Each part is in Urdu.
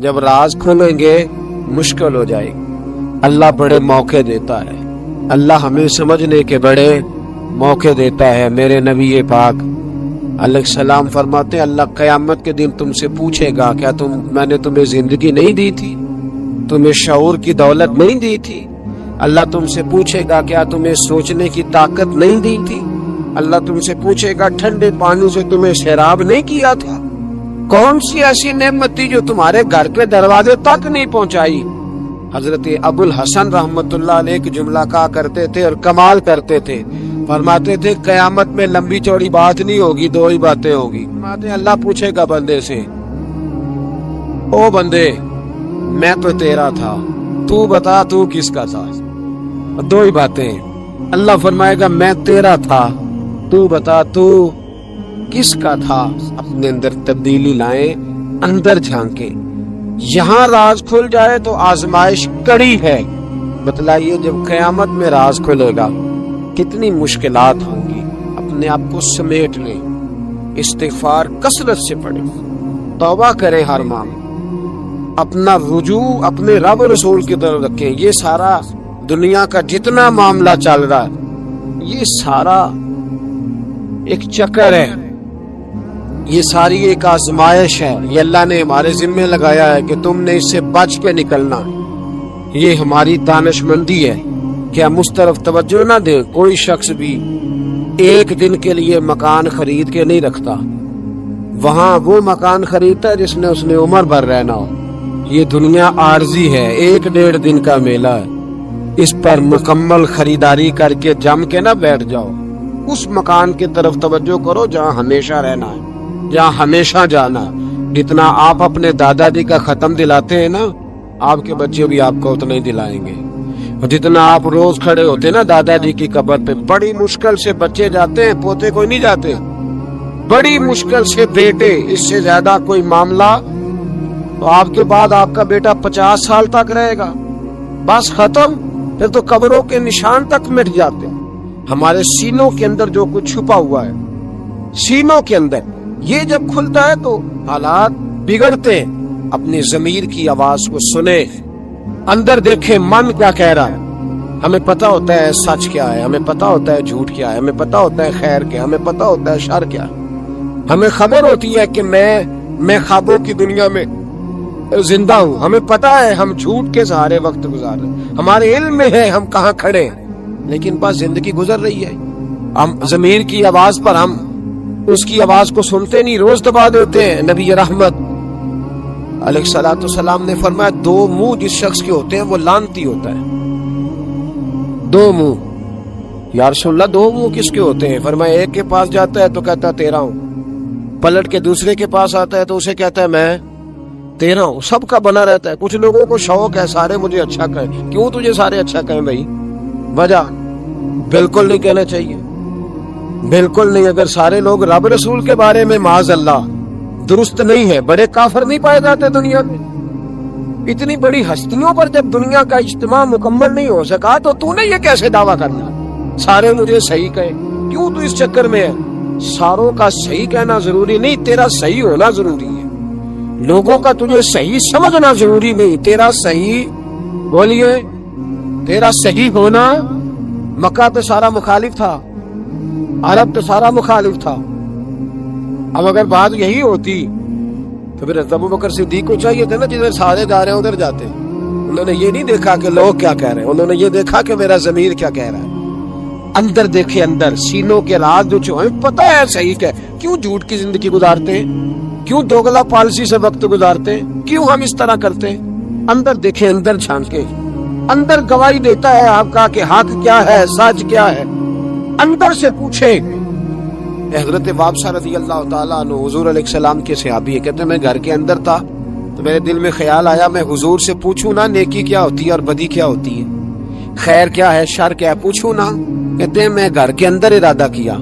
جب راز کھولیں گے مشکل ہو جائے گی۔ اللہ بڑے موقع دیتا ہے، اللہ ہمیں سمجھنے کے بڑے موقع دیتا ہے۔ میرے نبی پاک علیہ السلام فرماتے ہیں اللہ قیامت کے دن تم سے پوچھے گا کیا میں نے تمہیں زندگی نہیں دی تھی، تمہیں شعور کی دولت نہیں دی تھی؟ اللہ تم سے پوچھے گا کیا تمہیں سوچنے کی طاقت نہیں دی تھی؟ اللہ تم سے پوچھے گا ٹھنڈے پانی سے تمہیں سیراب نہیں کیا تھا؟ کون سی ایسی نعمت تھی جو تمہارے گھر کے دروازے تک نہیں پہنچائی؟ حضرت ابو الحسن رحمت اللہ علیہ ایک جملہ کہا کرتے تھے اور کمال کرتے تھے، فرماتے تھے قیامت میں لمبی چوڑی بات نہیں ہوگی، دو ہی باتیں ہوگی۔ فرماتے ہیں اللہ پوچھے گا بندے سے، او بندے میں تو تیرا تھا، تو بتا تو کس کا تھا؟ دو ہی باتیں۔ اللہ فرمائے گا میں تیرا تھا، تو بتا تو کس کا تھا؟ اپنے اندر تبدیلی لائیں، اندر جھانکیں۔ یہاں راز کھل جائے تو آزمائش کڑی ہے۔ بتلائیے جب قیامت میں راز کھلے گا کتنی مشکلات ہوں گی۔ اپنے آپ کو سمیٹ لیں، استغفار کثرت سے پڑھیں، توبہ کریں ہر معاملے، اپنا رجوع اپنے رب رسول کی طرف رکھیں۔ یہ سارا دنیا کا جتنا معاملہ چل رہا ہے یہ سارا ایک چکر ہے، یہ ساری ایک آزمائش ہے۔ یہ اللہ نے ہمارے ذمہ لگایا ہے کہ تم نے اس سے بچ کے نکلنا۔ یہ ہماری دانش مندی ہے کہ ہم اس طرف توجہ نہ دیں۔ کوئی شخص بھی ایک دن کے لیے مکان خرید کے نہیں رکھتا، وہاں وہ مکان خریدتا ہے جس نے اس نے عمر بھر رہنا ہو۔ یہ دنیا عارضی ہے، ایک ڈیڑھ دن کا میلہ ہے، اس پر مکمل خریداری کر کے جم کے نہ بیٹھ جاؤ۔ اس مکان کی طرف توجہ کرو جہاں ہمیشہ رہنا ہے، جہاں ہمیشہ جانا۔ جتنا آپ اپنے دادا جی کا ختم دلاتے ہیں نا، آپ کے بچے بھی آپ کو اتنا ہی دلائیں گے۔ اور جتنا آپ روز کھڑے ہوتے ہیں نا دادا جی کی قبر پہ، بڑی مشکل سے بچے جاتے ہیں، پوتے کوئی نہیں جاتے، بڑی مشکل سے بیٹے، اس سے زیادہ کوئی معاملہ تو آپ کے بعد آپ کا بیٹا 50 سال تک رہے گا، بس ختم۔ پھر تو قبروں کے نشان تک مٹ جاتے ہیں۔ ہمارے سینوں کے اندر جو کچھ چھپا ہوا ہے، سینوں کے اندر، یہ جب کھلتا ہے تو حالات بگڑتے ہیں۔ اپنی ضمیر کی آواز کو سنیں، اندر دیکھیں من کیا کہہ رہا ہے۔ ہمیں پتہ ہوتا ہے سچ کیا ہے، ہمیں پتہ ہوتا ہے جھوٹ کیا ہے، ہمیں پتہ ہوتا ہے خیر کیا، ہمیں پتہ ہوتا ہے شر کیا۔ ہمیں خبر ہوتی ہے کہ میں خوابوں کی دنیا میں زندہ ہوں، ہمیں پتہ ہے ہم جھوٹ کے سہارے وقت گزار رہے ہیں، ہمارے علم میں ہے ہم کہاں کھڑے ہیں، لیکن بس زندگی گزر رہی ہے۔ ہم ضمیر کی آواز پر ہم اس کی آواز کو سنتے نہیں، روز دبا دیتے ہیں۔ نبی رحمت علیہ الصلوۃ والسلام نے فرمایا دو منہ جس شخص کے ہوتے ہیں وہ لعنتی ہوتا ہے۔ دو منہ، یا رسول اللہ دو منہ کس کے ہوتے ہیں؟ فرمایا ایک کے پاس جاتا ہے تو کہتا ہے تیرا ہوں، پلٹ کے دوسرے کے پاس آتا ہے تو اسے کہتا ہے میں تیرا ہوں۔ سب کا بنا رہتا ہے۔ کچھ لوگوں کو شوق ہے سارے مجھے اچھا کہیں۔ کیوں تجھے سارے اچھا کہیں بھائی؟ وجہ بالکل نہیں کہنا چاہیے، بالکل نہیں۔ اگر سارے لوگ رب رسول کے بارے میں معاذ اللہ درست نہیں ہے، بڑے کافر نہیں پائے جاتے دنیا میں؟ اتنی بڑی ہستیوں پر جب دنیا کا اجتماع مکمل نہیں ہو سکا تو نے یہ کیسے دعویٰ کرنا سارے مجھے صحیح کہیں؟ کیوں تو اس چکر میں ہے؟ ساروں کا صحیح کہنا ضروری نہیں، تیرا صحیح ہونا ضروری ہے۔ لوگوں کا تجھے صحیح سمجھنا ضروری نہیں، تیرا صحیح، بولیے، تیرا صحیح ہونا۔ مکہ تو سارا مخالف تھا، عرب تو سارا مخالف تھا۔ اب اگر بات یہی ہوتی تو پھر ابو بکر صدیق کو چاہیے تھا نا جدھر سارے جا رہے ہیں ادھر جاتے۔ انہوں نے یہ نہیں دیکھا کہ لوگ کیا کہہ رہے ہیں، انہوں نے یہ دیکھا کہ میرا ضمیر کیا کہہ رہا ہے۔ اندر دیکھے، اندر سینوں کے راز جو ہمیں پتہ ہے صحیح کہ کیوں جھوٹ کی زندگی گزارتے ہیں، کیوں دوگلا پالیسی سے وقت گزارتے ہیں، کیوں ہم اس طرح کرتے ہیں۔ اندر دیکھیں، اندر جھانکیں، اندر گواہی دیتا ہے آپ کا کہ حق کیا ہے، سچ کیا ہے۔ اندر سے پوچھیں۔ حضرت وابسہ رضی اللہ تعالیٰ عنہ حضور علیہ السلام کے صحابی ہے، کہتے ہیں میں گھر کے اندر تھا تو میرے دل میں خیال آیا میں حضور سے پوچھوں نا نیکی کیا ہوتی ہے اور بدی کیا ہوتی ہے، خیر کیا ہے شر کیا ہے، پوچھوں نا۔ کہتے ہیں میں گھر کے اندر ارادہ کیا،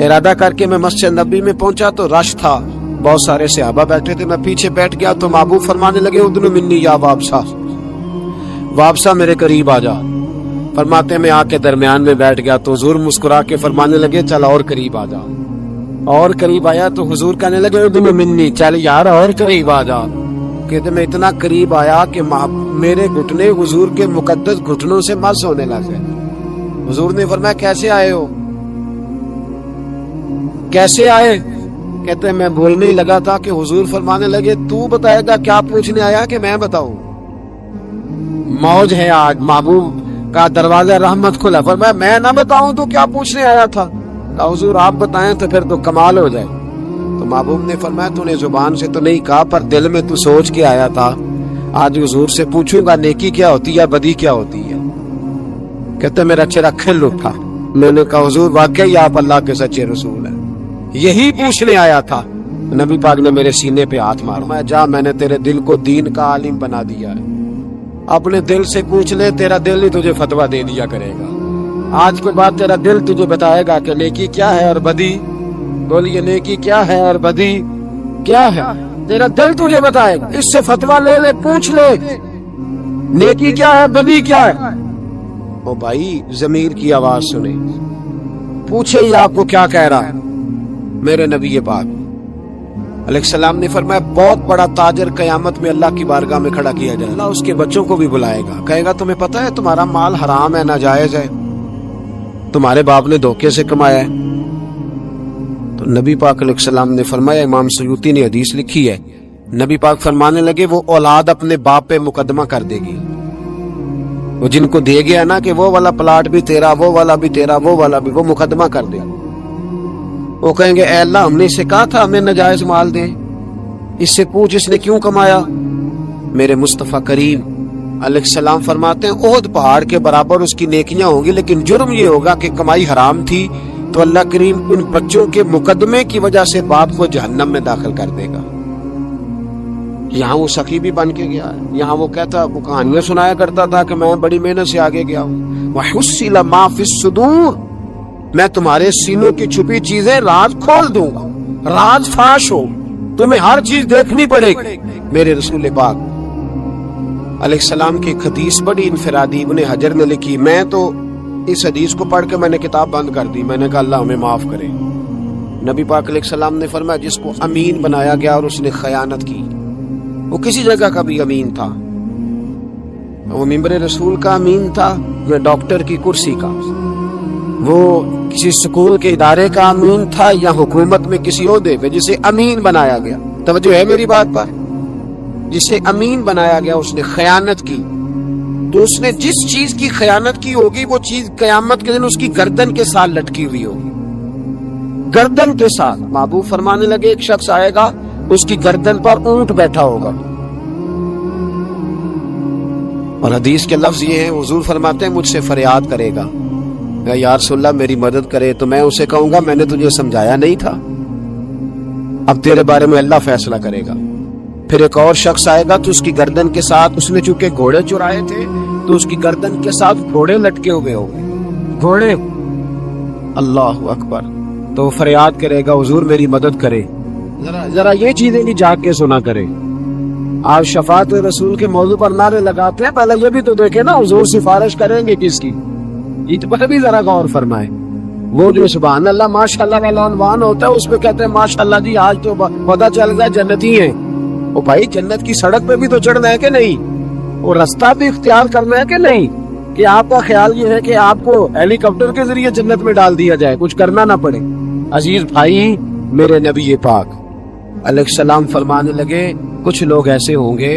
ارادہ کر کے میں مسجد نبی میں پہنچا تو رش تھا، بہت سارے صحابہ بیٹھے تھے، میں پیچھے بیٹھ گیا تو محبوب فرمانے لگے ادنو منی یا وابسہ، وابسہ میرے قریب آ جا۔ فرماتے میں آ کے درمیان میں بیٹھ گیا تو حضور مسکرا کے فرمانے لگے چل اور قریب آ جا، اور قریب آیا تو حضور کہنے لگے ادنو منی، چل یار اور قریب آ جا۔ کہتے میں اتنا قریب آیا کہ میرے گھٹنے حضور کے مقدس گھٹنوں سے مس ہونے لگے. حضور نے فرمایا کیسے آئے ہو؟ کیسے آئے؟ کہتے میں بولنے ہی لگا تھا کہ حضور فرمانے لگے تو بتائے گا کیا پوچھنے آیا کہ میں بتاؤں؟ موج ہے آج، محبوب کا دروازہ رحمت کھلا. فرمایا میں نہ بتاؤں تو کیا پوچھنے آیا تھا؟ کہا حضور آپ بتائیں تو پھر تو کمال ہو جائے. تو محبوب نے فرمایا تو نے زبان سے تو نہیں کہا پر دل میں تو سوچ کے آیا تھا. آج حضور سے پوچھوں گا نیکی کیا ہوتی ہے، بدی کیا ہوتی ہے. کہتے میرا چہرہ کھل اٹھا. میں نے کہا حضور واقعی آپ اللہ کے سچے رسول ہیں، یہی پوچھنے آیا تھا. نبی پاک نے میرے سینے پہ ہاتھ مارا. میں جا، میں نے تیرے دل کو دین کا عالم بنا دیا ہے، اپنے دل سے پوچھ لے، تیرا دل ہی تجھے فتویٰ دے دیا کرے گا. آج کے بعد تیرا دل تجھے بتائے گا کہ نیکی کیا ہے اور بدی. بولیے نیکی کیا ہے اور بدی کیا ہے، تیرا دل تجھے بتائے گا. اس سے فتویٰ لے لے، پوچھ لے نیکی کیا ہے بدی کیا ہے. او بھائی ضمیر کی آواز سنے، پوچھے ہی آپ کو کیا کہہ رہا ہے. میرے نبی پاک علیہ السلام نے فرمایا بہت بڑا تاجر قیامت میں اللہ کی بارگاہ میں کھڑا کیا جائے. اللہ اس کے بچوں کو بھی بلائے گا، کہے گا تمہیں پتہ ہے تمہارا مال حرام ہے، ناجائز ہے، تمہارے باپ نے دھوکے سے کمایا ہے. تو نبی پاک علیہ السلام نے فرمایا، امام سیوطی نے حدیث لکھی ہے، نبی پاک فرمانے لگے وہ اولاد اپنے باپ پہ مقدمہ کر دے گی. وہ جن کو دے گیا نا کہ وہ والا پلاٹ بھی تیرا، وہ والا بھی تیرا، وہ والا بھی، وہ مقدمہ کر دے. وہ کہیں گے اے اللہ ہم نے اسے کہا تھا ہمیں ناجائز مال دے، اس سے پوچھ اس نے کیوں کمایا. میرے مصطفیٰ کریم علیہ السلام فرماتے ہیں احد پہاڑ کے برابر اس کی نیکیاں ہوں گی، لیکن جرم یہ ہوگا کہ کمائی حرام تھی، تو اللہ کریم ان بچوں کے مقدمے کی وجہ سے باپ کو جہنم میں داخل کر دے گا. یہاں وہ سخی بھی بن کے گیا ہے، یہاں وہ کہتا وہ کہانیاں سنایا کرتا تھا کہ میں بڑی محنت سے آگے گیا ہوں. وَحُصِّلَ مَا فِي الصُّدُورِ، میں تمہارے سینوں کی چھپی چیزیں راز کھول دوں گا، راز فاش ہو، تمہیں ہر چیز دیکھنی پڑے گی. میرے رسول پاک علیہ السلام کی حدیث بڑی انفرادی ابن حجر نے لکھی. میں تو اس حدیث کو پڑھ کے میں نے کتاب بند کر دی. میں نے کہا اللہ ہمیں معاف کرے. نبی پاک علیہ السلام نے فرمایا جس کو امین بنایا گیا اور اس نے خیانت کی، وہ کسی جگہ کا بھی امین تھا، وہ ممبر رسول کا امین تھا، یا ڈاکٹر کی کرسی کا، وہ کسی سکول کے ادارے کا امین تھا، یا حکومت میں کسی عہدے پہ جسے امین بنایا گیا. توجہ ہے میری بات پر؟ جسے امین بنایا گیا اس نے خیانت کی، تو اس نے جس چیز کی خیانت کی ہوگی وہ چیز قیامت کے دن اس کی گردن کے ساتھ لٹکی ہوئی ہوگی، گردن کے ساتھ. محبوب فرمانے لگے ایک شخص آئے گا اس کی گردن پر اونٹ بیٹھا ہوگا. اور حدیث کے لفظ یہ ہیں، حضور فرماتے ہیں مجھ سے فریاد کرے گا یا رسول اللہ میری مدد کرے، تو میں اسے کہوں گا میں نے تجھے سمجھایا نہیں تھا، اب تیرے بارے میں اللہ فیصلہ کرے گا. پھر ایک اور شخص آئے گا تو اس کی گردن کے ساتھ، اس نے چونکہ گھوڑے چرائے تھے تو اس کی گردن کے ساتھ گھوڑے لٹکے ہوئے ہوں گے، گھوڑے. اللہ اکبر. تو وہ فریاد کرے گا حضور میری مدد کرے. ذرا یہ چیزیں نہیں جاگ کے سنا کرے. آپ شفاعت رسول کے موضوع پر نعرے لگاتے ہیں، پہلے یہ بھی تو دیکھیں نا حضور سفارش کریں گے کس کی، اس پر بھی ذرا غور فرمائیں. وہ جو سبحان اللہ ماشاءاللہ والا عنوان ہوتا ہے اس پہ کہتے ہیں ماشاءاللہ جی آج تو پتہ چل گیا جنتی ہیں. وہ بھائی جنت کی سڑک پہ بھی تو چڑھنا ہے کہ نہیں، وہ رستہ بھی اختیار کرنا ہے کہ نہیں، کہ آپ کا خیال یہ ہے کہ آپ کو ہیلی کاپٹر کے ذریعے جنت میں ڈال دیا جائے، کچھ کرنا نہ پڑے. عزیز بھائی میرے نبی پاک علیہ السلام فرمانے لگے کچھ لوگ ایسے ہوں گے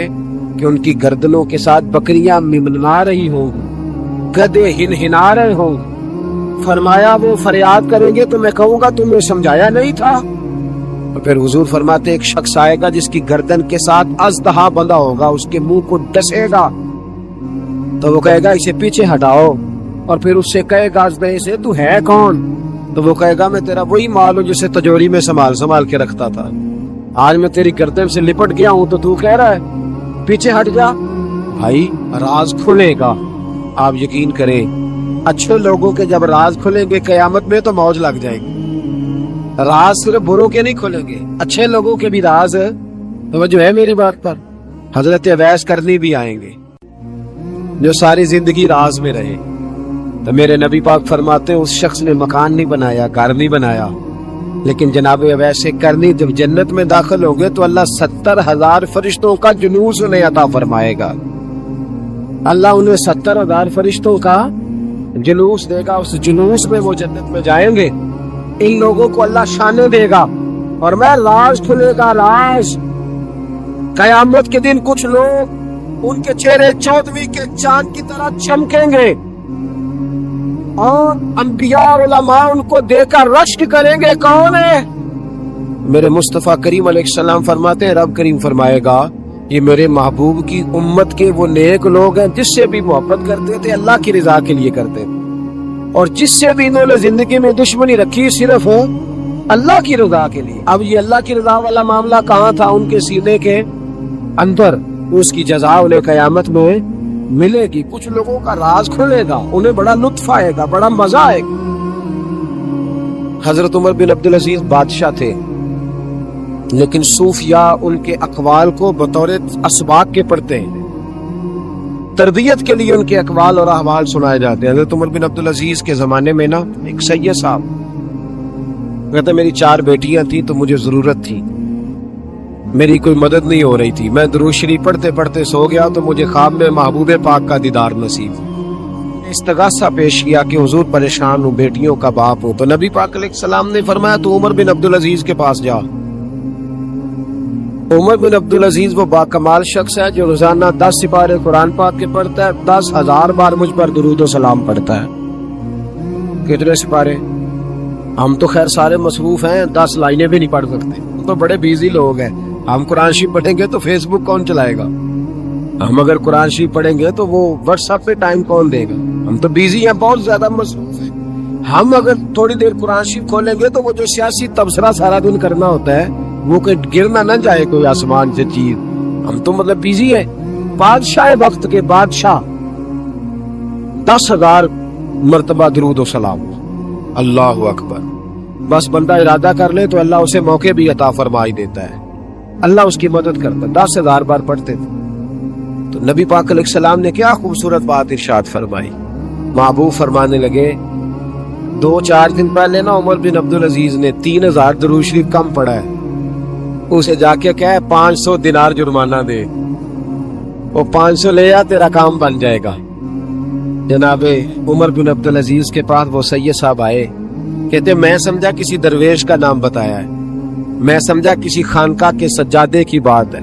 کہ ان کی گردنوں کے ساتھ بکریاں ممنا رہی ہوں، گدھے ہنہنا رہے ہوں. فرمایا وہ فریاد کریں گے تو میں کہوں گا تم نے سمجھایا نہیں تھا. اور پھر حضور فرماتے ایک شخص آئے گا جس کی گردن کے ساتھ اژدہا بندھا ہوگا، اس کے منہ کو ڈسے گا تو وہ کہے گا اسے پیچھے ہٹاؤ، اور پھر اس سے کہے گا اژدہے سے تو ہے کون؟ تو وہ کہے گا میں تیرا وہی مال ہوں جسے تجوری میں سنبھال کے رکھتا تھا، آج میں تیری گردن سے لپٹ گیا ہوں تو کہہ رہا ہے پیچھے ہٹ جا. بھائی راز کھلے گا، آپ یقین کریں اچھے لوگوں کے جب راز کھلیں گے قیامت میں تو موج لگ جائے گی. راز صرف بروں کے نہیں کھلیں گے، اچھے لوگوں کے بھی راز. توجہ ہے میری بات پر؟ حضرت اویس کرنی بھی آئیں گے جو ساری زندگی راز میں رہے. تو میرے نبی پاک فرماتے ہیں اس شخص نے مکان نہیں بنایا، گھر نہیں بنایا، لیکن جناب ویسے کرنی جب جنت میں داخل ہوں گے تو اللہ 70,000 فرشتوں کا جلوس انہیں عطا فرمائے گا. اللہ انہیں 70,000 فرشتوں کا جلوس دے گا. اس جلوس میں وہ جنت میں جائیں گے. ان لوگوں کو اللہ شانے دے گا اور میں راز کھلے گا. راز قیامت کے دن کچھ لوگ ان کے چہرے 14ویں کے چاند کی طرح چمکیں گے اور انبیاء اور علماء ان کو دیکھ کر رشک کریں گے. کون ہے؟ میرے مصطفیٰ کریم علیہ السلام فرماتے ہیں رب کریم فرمائے گا یہ میرے محبوب کی امت کے وہ نیک لوگ ہیں جس سے بھی محبت کرتے تھے اللہ کی رضا کے لیے کرتے تھے, اور جس سے بھی انہوں نے زندگی میں دشمنی رکھی صرف اللہ کی رضا کے لیے. اب یہ اللہ کی رضا والا معاملہ کہاں تھا؟ ان کے سینے کے اندر. اس کی جزا انہیں قیامت میں ملے گی. کچھ لوگوں کا راز کھلے گا, انہیں بڑا لطف آئے گا, بڑا مزہ آئے گا. حضرت عمر بن عبدالعزیز بادشاہ تھے, لیکن صوفیاء ان کے اقوال کو بطور اسباق کے پڑھتے ہیں. تربیت کے لیے ان کے اقوال اور احوال سنائے جاتے ہیں. حضرت عمر بن عبدالعزیز کے زمانے میں نا ایک سید صاحب کہتے میری 4 بیٹیاں تھیں تو مجھے ضرورت تھی, میری کوئی مدد نہیں ہو رہی تھی. میں درود شریف پڑھتے پڑھتے سو گیا تو مجھے خواب میں محبوب پاک کا دیدار نصیب. استغاثہ پیش کیا کہ حضور پریشان ہوں, بیٹیوں کا باپ ہوں. تو نبی پاک علیہ السلام نے فرمایا تو عمر بن عبدالعزیز کے پاس جا. عمر بن عبدالعزیز وہ باکمال شخص ہے جو روزانہ 10 سپارے قرآن پاک کے پڑھتا ہے, 10,000 بار مجھ پر درود و سلام پڑھتا ہے. کتنے سپارے؟ ہم تو خیر سارے مصروف ہیں, 10 لائنیں بھی نہیں پڑھ سکتے, ہم تو بڑے بیزی لوگ ہیں. ہم قرآن شریف پڑھیں گے تو فیس بک کون چلائے گا؟ ہم اگر قرآن شریف پڑھیں گے تو وہ واٹس ایپ پہ ٹائم کون دے گا؟ ہم تو بیزی ہیں, بہت زیادہ مصروف ہیں. ہم اگر تھوڑی دیر قرآن شریف کھولیں گے تو وہ جو سیاسی تبصرہ سارا دن کرنا ہوتا ہے وہ کہ گرنا نہ جائے کوئی آسمان سے چیز. ہم تو مطلب بیزی ہیں. بادشاہ وقت کے بادشاہ 10,000 مرتبہ درود و سلام. اللہ اکبر. بس بندہ ارادہ کر لے تو اللہ اسے موقع بھی عطا فرمائی دیتا ہے, اللہ اس کی مدد کرتا ہے. 10,000 بار پڑھتے تھے. تو نبی پاک علیہ السلام نے کیا خوبصورت بات ارشاد فرمائی. محبوب فرمانے لگے 2-4 دن پہلے نا عمر بن عبدالعزیز نے 3,000 درود شریف کم پڑھا ہے, اسے جا کے کہے 500 دینار جرمانہ دے, وہ 500 لے آ تیرا کام بن جائے گا. جناب عمر بن عبدالعزیز کے پاس وہ سید صاحب آئے, کہتے میں سمجھا کسی درویش کا نام بتایا ہے, میں سمجھا کسی خانقاہ کے سجادے کی بات ہے,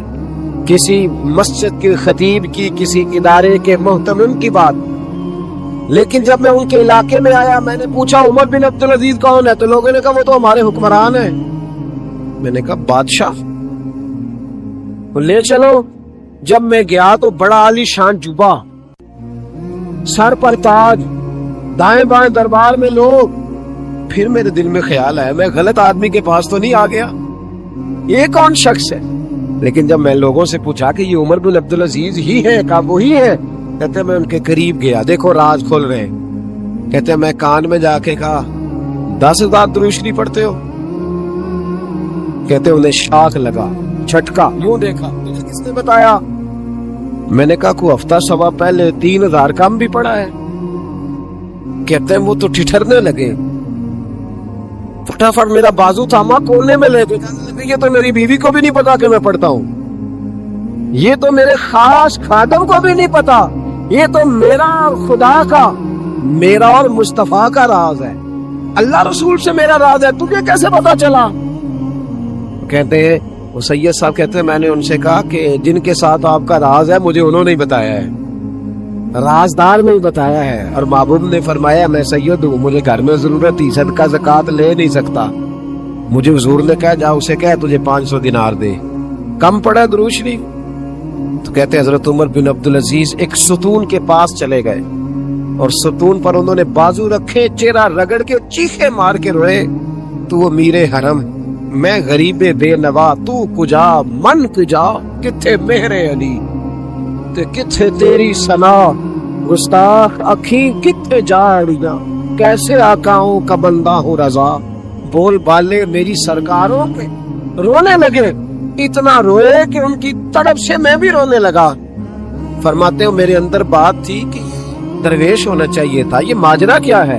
کسی مسجد کے خطیب کی, کسی ادارے کے محتمم کی بات. لیکن جب میں ان کے علاقے میں آیا میں نے پوچھا عمر بن عبدالعزیز کون ہے؟ تو لوگوں نے کہا وہ تو ہمارے حکمران ہیں. میں نے کہا بادشاہ لے چلو. جب میں گیا تو بڑا عالی شان جوبا, سر پر تاج, دائیں بائیں دربار میں لوگ. پھر میرے دل میں خیال آیا میں غلط آدمی کے پاس تو نہیں آ گیا, یہ کون شخص ہے؟ لیکن جب میں لوگوں سے پوچھا کہ یہ عمر بن عبدالعزیز ہی ہے, کہا وہی ہے. کہتے میں ان کے قریب گیا, دیکھو راز کھول رہے ہیں. کہتے میں کان میں جا کے کہا 10,000 درود شریف پڑھتے ہو؟ کہتے انہیں شاک لگا, جھٹکا, یوں دیکھا, کس نے بتایا؟ میں نے کہا کوئی ہفتہ سوا پہلے 3,000 کم بھی پڑھا ہے. کہتے ہیں وہ تو ٹھٹھرنے لگے, فٹافٹ میرا بازو تھاما, کونے میں لے گئے. یہ تو میری بیوی کو بھی نہیں پتا کہ میں پڑھتا ہوں, یہ تو میرے خاص خادم کو بھی نہیں پتا, یہ تو میرا خدا کا, میرا اور مصطفیٰ کا راز ہے, اللہ رسول سے میرا راز ہے, تجھے کیسے پتا چلا؟ کہتے ہیں وہ سید صاحب کہتے ہیں میں نے ان سے کہا کہ جن کے ساتھ آپ کا راز ہے مجھے انہوں نے بتایا ہے, رازدار نے بتایا ہے. اور محبوب نے فرمایا میں سید ہوں, مجھے گھر میں ضرورت تھی, صدقہ زکوٰۃ لے نہیں سکتا. مجھے حضور نے کہا جا اسے کہہ تجھے 500 دینار دے, کم پڑا درود شریف. تو کہتے ہیں حضرت عمر بن عبدالعزیز ایک ستون کے پاس چلے گئے اور ستون پر انہوں نے بازو رکھے, چہرہ رگڑ کے چیخے مار کے روئے, تو وہ میرے حرم, میں غریب بے نوا, تو کجا من کجا, کتھے مہر علی تے کتھے تیری ثنا, گستاخ اکھیں کتھے جاڑیاں, کیسے آقاؤں کا بندہ ہوں رضا. بول بالے میری سرکاروں پہ رونے لگے, اتنا روئے کہ ان کی تڑپ سے میں بھی رونے لگا. فرماتے ہو میرے اندر بات تھی کہ درویش ہونا چاہیے تھا, یہ ماجرا کیا ہے؟